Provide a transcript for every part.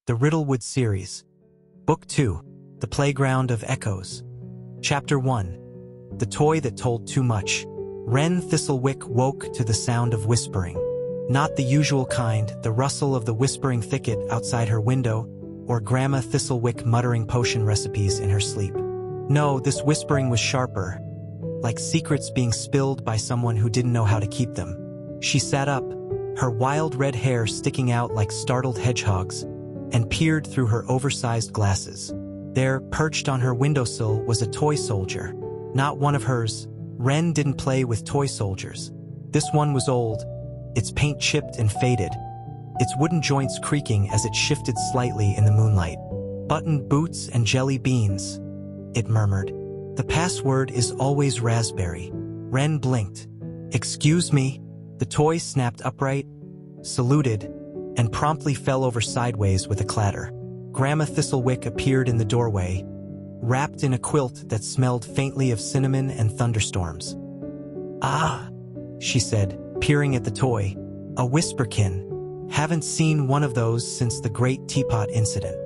The Riddlewood Series. Book 2, The Playground of Echoes. Chapter 1, The Toy That Told Too Much. Wren Thistlewick woke to the sound of whispering. Not the usual kind, the rustle of the whispering thicket outside her window, or Grandma Thistlewick muttering potion recipes in her sleep. No, this whispering was sharper, like secrets being spilled by someone who didn't know how to keep them. She sat up, her wild red hair sticking out like startled hedgehogs, and peered through her oversized glasses. There, perched on her windowsill, was a toy soldier. Not one of hers. Wren didn't play with toy soldiers. This one was old, its paint chipped and faded, its wooden joints creaking as it shifted slightly in the moonlight. Buttoned boots and jelly beans, it murmured. The password is always raspberry. Wren blinked. Excuse me? The toy snapped upright, saluted, and promptly fell over sideways with a clatter. Grandma Thistlewick appeared in the doorway, wrapped in a quilt that smelled faintly of cinnamon and thunderstorms. "Ah," she said, peering at the toy. "A whisperkin. Haven't seen one of those since the Great Teapot Incident."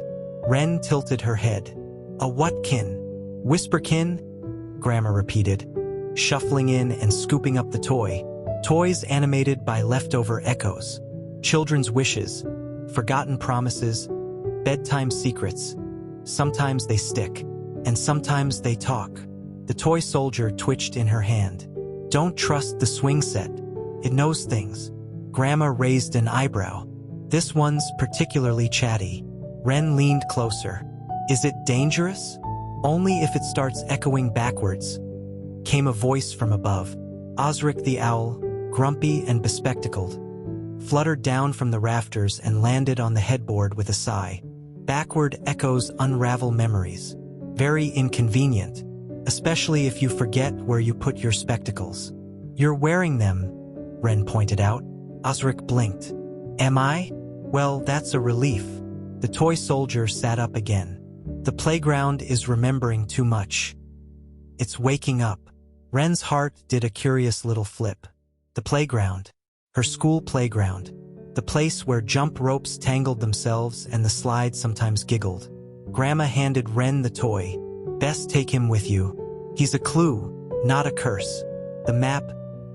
Wren tilted her head. "A whatkin?" "Whisperkin?" Grandma repeated, shuffling in and scooping up the toy. Toys animated by leftover echoes. Children's wishes, forgotten promises, bedtime secrets. Sometimes they stick, and sometimes they talk. The toy soldier twitched in her hand. "Don't trust the swing set. It knows things." Grandma raised an eyebrow. "This one's particularly chatty." Wren leaned closer. "Is it dangerous?" "Only if it starts echoing backwards," came a voice from above. Osric the owl, grumpy and bespectacled, fluttered down from the rafters and landed on the headboard with a sigh. "Backward echoes unravel memories. Very inconvenient, especially if you forget where you put your spectacles." "You're wearing them," Wren pointed out. Osric blinked. "Am I? Well, that's a relief." The toy soldier sat up again. "The playground is remembering too much. It's waking up." Wren's heart did a curious little flip. The playground. Her school playground. The place where jump ropes tangled themselves and the slide sometimes giggled. Grandma handed Wren the toy. "Best take him with you. He's a clue, not a curse." The map,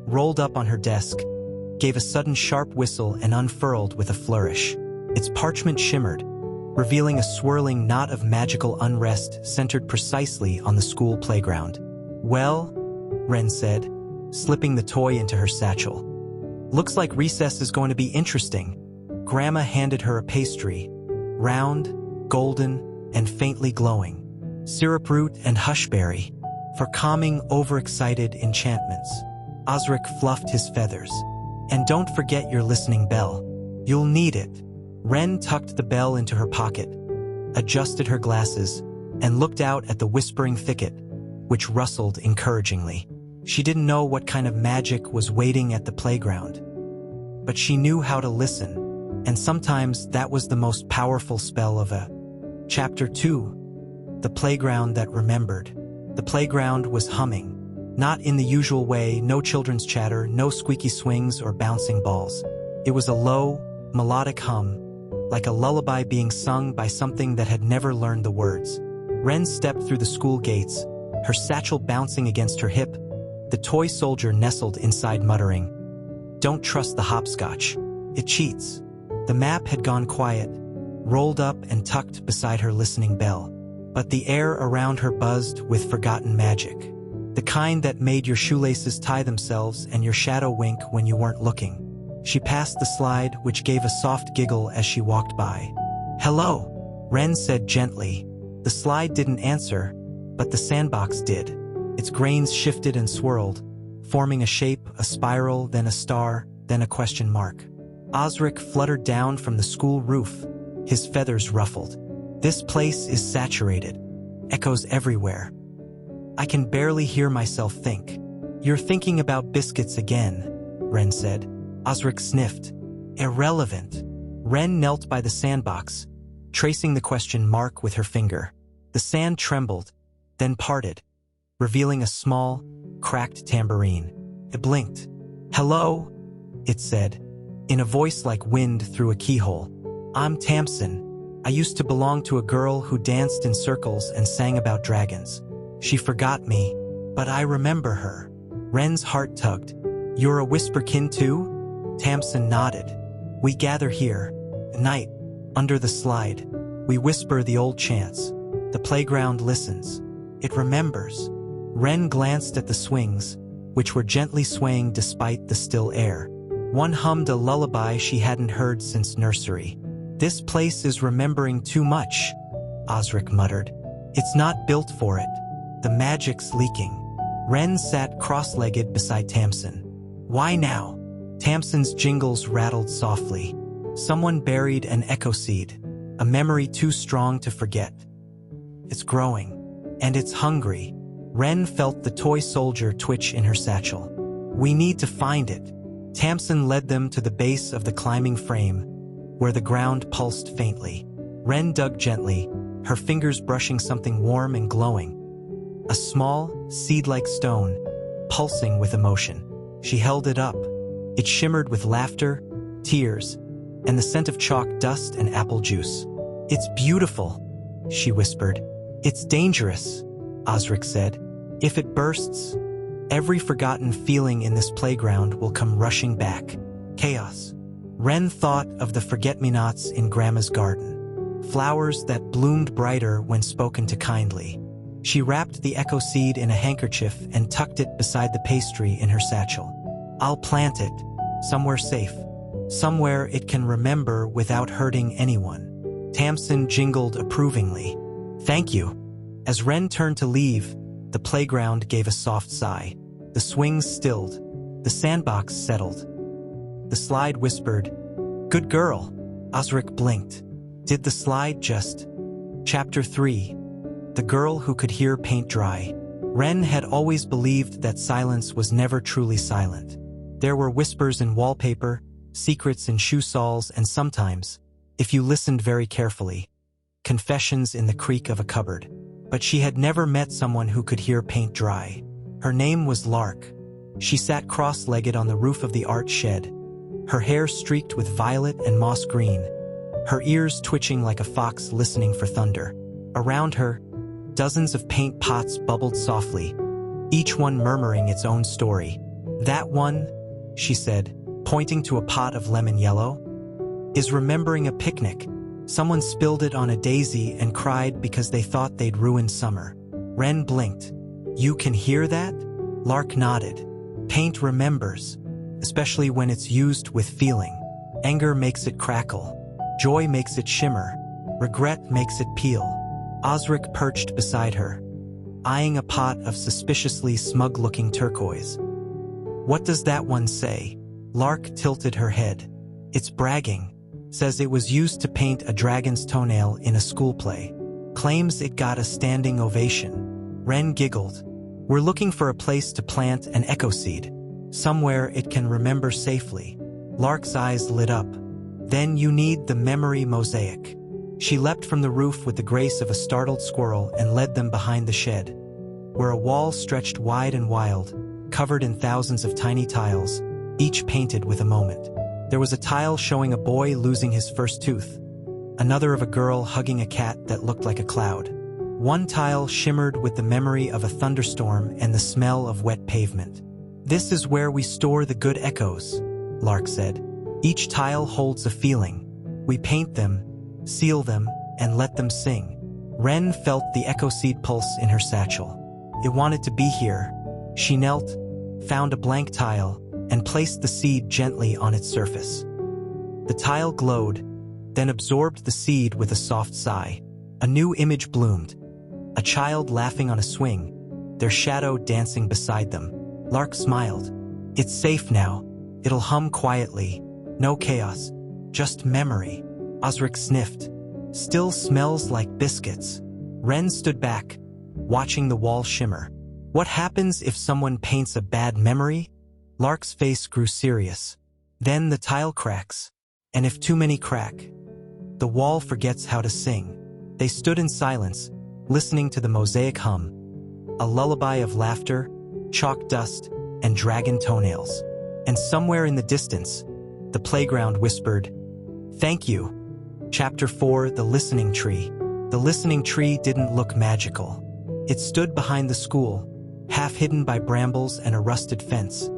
rolled up on her desk, gave a sudden sharp whistle and unfurled with a flourish. Its parchment shimmered, revealing a swirling knot of magical unrest centered precisely on the school playground. "Well," Wren said, slipping the toy into her satchel. "Looks like recess is going to be interesting." Grandma handed her a pastry, round, golden, and faintly glowing. "Syrup root and hushberry, for calming overexcited enchantments." Osric fluffed his feathers. "And don't forget your listening bell. You'll need it." Wren tucked the bell into her pocket, adjusted her glasses, and looked out at the whispering thicket, which rustled encouragingly. She didn't know what kind of magic was waiting at the playground, but she knew how to listen, and sometimes that was the most powerful spell of a. Chapter 2, The Playground That Remembered. The playground was humming. Not in the usual way, no children's chatter, no squeaky swings or bouncing balls. It was a low, melodic hum, like a lullaby being sung by something that had never learned the words. Wren stepped through the school gates, her satchel bouncing against her hip. The toy soldier nestled inside muttering, "Don't trust the hopscotch. It cheats." The map had gone quiet, rolled up and tucked beside her listening bell. But the air around her buzzed with forgotten magic. The kind that made your shoelaces tie themselves and your shadow wink when you weren't looking. She passed the slide, which gave a soft giggle as she walked by. "Hello," Wren said gently. The slide didn't answer, but the sandbox did. Its grains shifted and swirled, forming a shape, a spiral, then a star, then a question mark. Osric fluttered down from the school roof, his feathers ruffled. "This place is saturated. Echoes everywhere. I can barely hear myself think." "You're thinking about biscuits again," Wren said. Osric sniffed. "Irrelevant." Wren knelt by the sandbox, tracing the question mark with her finger. The sand trembled, then parted, revealing a small, cracked tambourine. It blinked. "Hello," it said, in a voice like wind through a keyhole. "I'm Tamsin. I used to belong to a girl who danced in circles and sang about dragons. She forgot me, but I remember her. Wren's heart tugged. You're a whisperkin too? Tamsin nodded. We gather here, at night, under the slide. We whisper the old chants. The playground listens. It remembers. Wren glanced at the swings, which were gently swaying despite the still air. One hummed a lullaby she hadn't heard since nursery. This place is remembering too much, Osric muttered. It's not built for it. The magic's leaking. Wren sat cross-legged beside Tamsin. Why now? Tamsin's jingles rattled softly. Someone buried an echo seed, a memory too strong to forget. It's growing, and it's hungry. Wren felt the toy soldier twitch in her satchel. We need to find it. Tamsin led them to the base of the climbing frame, where the ground pulsed faintly. Wren dug gently, her fingers brushing something warm and glowing. A small, seed-like stone, pulsing with emotion. She held it up. It shimmered with laughter, tears, and the scent of chalk dust and apple juice. It's beautiful, she whispered. It's dangerous, Osric said. If it bursts, every forgotten feeling in this playground will come rushing back. Chaos. Wren thought of the forget-me-nots in Grandma's garden, flowers that bloomed brighter when spoken to kindly. She wrapped the echo seed in a handkerchief and tucked it beside the pastry in her satchel. I'll plant it, somewhere safe, somewhere it can remember without hurting anyone. Tamsin jingled approvingly. Thank you. As Wren turned to leave, the playground gave a soft sigh. The swings stilled. The sandbox settled. The slide whispered, Good girl. Osric blinked. Did the slide just... Chapter 3. The Girl Who Could Hear Paint Dry. Wren had always believed that silence was never truly silent. There were whispers in wallpaper, secrets in shoe soles, and sometimes, if you listened very carefully, confessions in the creak of a cupboard. But she had never met someone who could hear paint dry. Her name was Lark. She sat cross-legged on the roof of the art shed, her hair streaked with violet and moss green, her ears twitching like a fox listening for thunder. Around her, dozens of paint pots bubbled softly, each one murmuring its own story. That one, she said, pointing to a pot of lemon yellow, is remembering a picnic. Someone spilled it on a daisy and cried because they thought they'd ruined summer. Wren blinked. You can hear that? Lark nodded. Paint remembers, especially when it's used with feeling. Anger makes it crackle. Joy makes it shimmer. Regret makes it peel. Osric perched beside her, eyeing a pot of suspiciously smug-looking turquoise. What does that one say? Lark tilted her head. It's bragging. Says it was used to paint a dragon's toenail in a school play. Claims it got a standing ovation. Wren giggled. We're looking for a place to plant an echo seed. Somewhere it can remember safely. Lark's eyes lit up. Then you need the memory mosaic. She leapt from the roof with the grace of a startled squirrel and led them behind the shed, where a wall stretched wide and wild, covered in thousands of tiny tiles, each painted with a moment. There was a tile showing a boy losing his first tooth, another of a girl hugging a cat that looked like a cloud. One tile shimmered with the memory of a thunderstorm and the smell of wet pavement. This is where we store the good echoes, Lark said. Each tile holds a feeling. We paint them, seal them, and let them sing. Wren felt the echo seed pulse in her satchel. It wanted to be here. She knelt, found a blank tile, and placed the seed gently on its surface. The tile glowed, then absorbed the seed with a soft sigh. A new image bloomed. A child laughing on a swing, their shadow dancing beside them. Lark smiled. It's safe now. It'll hum quietly. No chaos. Just memory. Osric sniffed. Still smells like biscuits. Wren stood back, watching the wall shimmer. What happens if someone paints a bad memory? Lark's face grew serious. Then the tile cracks. And if too many crack, the wall forgets how to sing. They stood in silence, listening to the mosaic hum. A lullaby of laughter, chalk dust, and dragon toenails. And somewhere in the distance, the playground whispered, "Thank you." Chapter 4: The Listening Tree. The listening tree didn't look magical. It stood behind the school, half hidden by brambles and a rusted fence.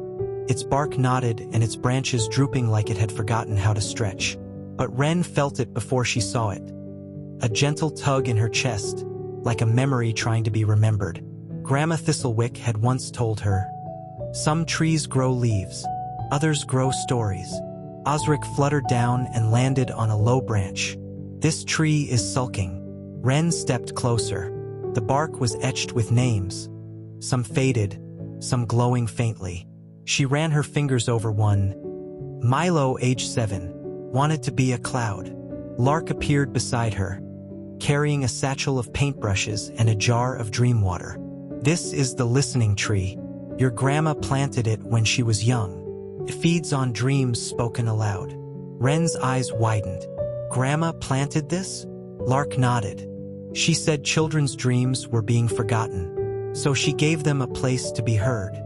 Its bark knotted and its branches drooping like it had forgotten how to stretch. But Wren felt it before she saw it. A gentle tug in her chest, like a memory trying to be remembered. Grandma Thistlewick had once told her, "Some trees grow leaves, others grow stories." Osric fluttered down and landed on a low branch. "This tree is sulking." Wren stepped closer. The bark was etched with names, some faded, some glowing faintly. She ran her fingers over one. Milo, age 7, wanted to be a cloud. Lark appeared beside her, carrying a satchel of paintbrushes and a jar of dream water. "This is the listening tree. Your grandma planted it when she was young. It feeds on dreams spoken aloud." Wren's eyes widened. "Grandma planted this?" Lark nodded. "She said children's dreams were being forgotten, so she gave them a place to be heard."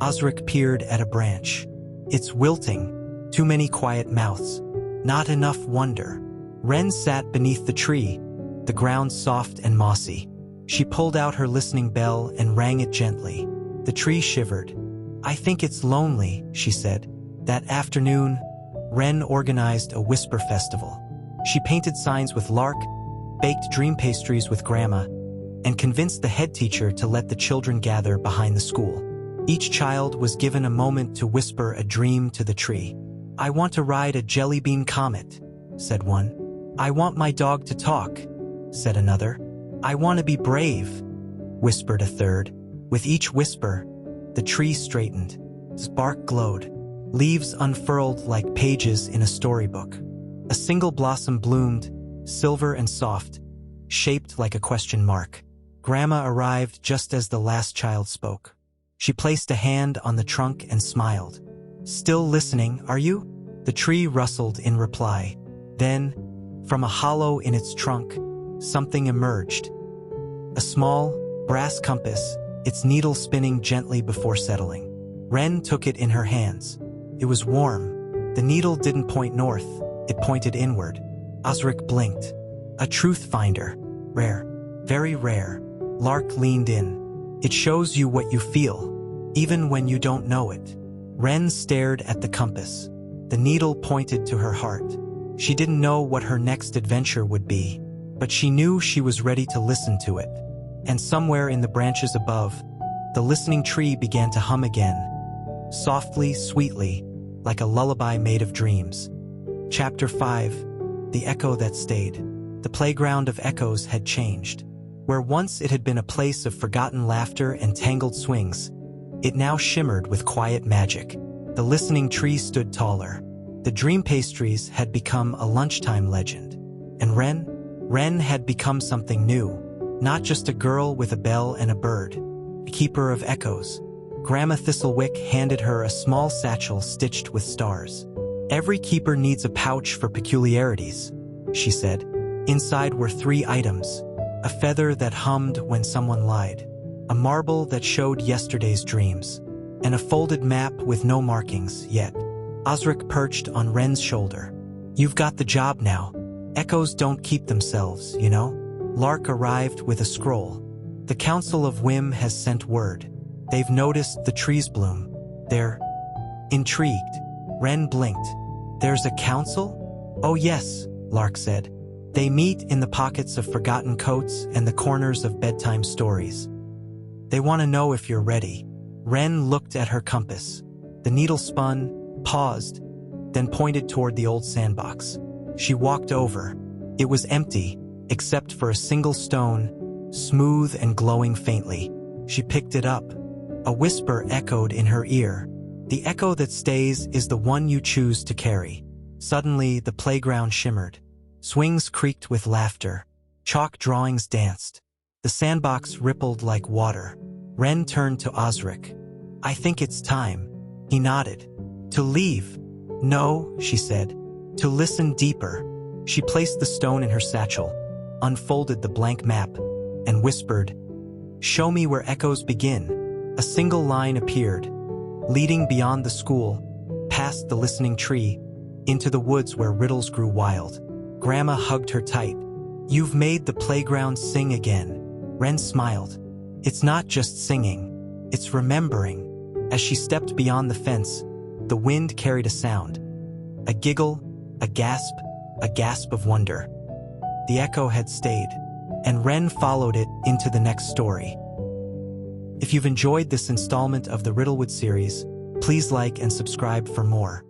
Osric peered at a branch. "It's wilting. Too many quiet mouths. Not enough wonder." Wren sat beneath the tree, the ground soft and mossy. She pulled out her listening bell and rang it gently. The tree shivered. "I think it's lonely," she said. That afternoon, Wren organized a whisper festival. She painted signs with Lark, baked dream pastries with Grandma, and convinced the head teacher to let the children gather behind the school. Each child was given a moment to whisper a dream to the tree. "I want to ride a jelly bean comet," said one. "I want my dog to talk," said another. "I want to be brave," whispered a third. With each whisper, the tree straightened. Its bark glowed. Leaves unfurled like pages in a storybook. A single blossom bloomed, silver and soft, shaped like a question mark. Grandma arrived just as the last child spoke. She placed a hand on the trunk and smiled. "Still listening, are you?" The tree rustled in reply. Then, from a hollow in its trunk, something emerged. A small, brass compass, its needle spinning gently before settling. Wren took it in her hands. It was warm. The needle didn't point north, it pointed inward. Osric blinked. "A truth finder. Rare. Very rare." Lark leaned in. "It shows you what you feel, even when you don't know it." Wren stared at the compass. The needle pointed to her heart. She didn't know what her next adventure would be, but she knew she was ready to listen to it. And somewhere in the branches above, the listening tree began to hum again, softly, sweetly, like a lullaby made of dreams. Chapter 5: The Echo That Stayed. The playground of echoes had changed. Where once it had been a place of forgotten laughter and tangled swings, it now shimmered with quiet magic. The listening tree stood taller. The dream pastries had become a lunchtime legend. And Wren had become something new. Not just a girl with a bell and a bird, a keeper of echoes. Grandma Thistlewick handed her a small satchel stitched with stars. "Every keeper needs a pouch for peculiarities," she said. Inside were 3 items: a feather that hummed when someone lied, a marble that showed yesterday's dreams, and a folded map with no markings yet. Osric perched on Wren's shoulder. "You've got the job now. Echoes don't keep themselves, you know." Lark arrived with a scroll. "The Council of Whim has sent word. They've noticed the trees bloom. They're intrigued." Wren blinked. "There's a council?" "Oh yes," Lark said. "They meet in the pockets of forgotten coats and the corners of bedtime stories. They want to know if you're ready." Wren looked at her compass. The needle spun, paused, then pointed toward the old sandbox. She walked over. It was empty, except for a single stone, smooth and glowing faintly. She picked it up. A whisper echoed in her ear. "The echo that stays is the one you choose to carry." Suddenly, the playground shimmered. Swings creaked with laughter. Chalk drawings danced. The sandbox rippled like water. Wren turned to Osric. "I think it's time." He nodded. "To leave?" "No," she said. "To listen deeper." She placed the stone in her satchel, unfolded the blank map, and whispered, "Show me where echoes begin." A single line appeared, leading beyond the school, past the listening tree, into the woods where riddles grew wild. Grandma hugged her tight. "You've made the playground sing again." Wren smiled. "It's not just singing, it's remembering." As she stepped beyond the fence, the wind carried a sound. A giggle, a gasp of wonder. The echo had stayed, and Wren followed it into the next story. If you've enjoyed this installment of the Riddlewood series, please like and subscribe for more.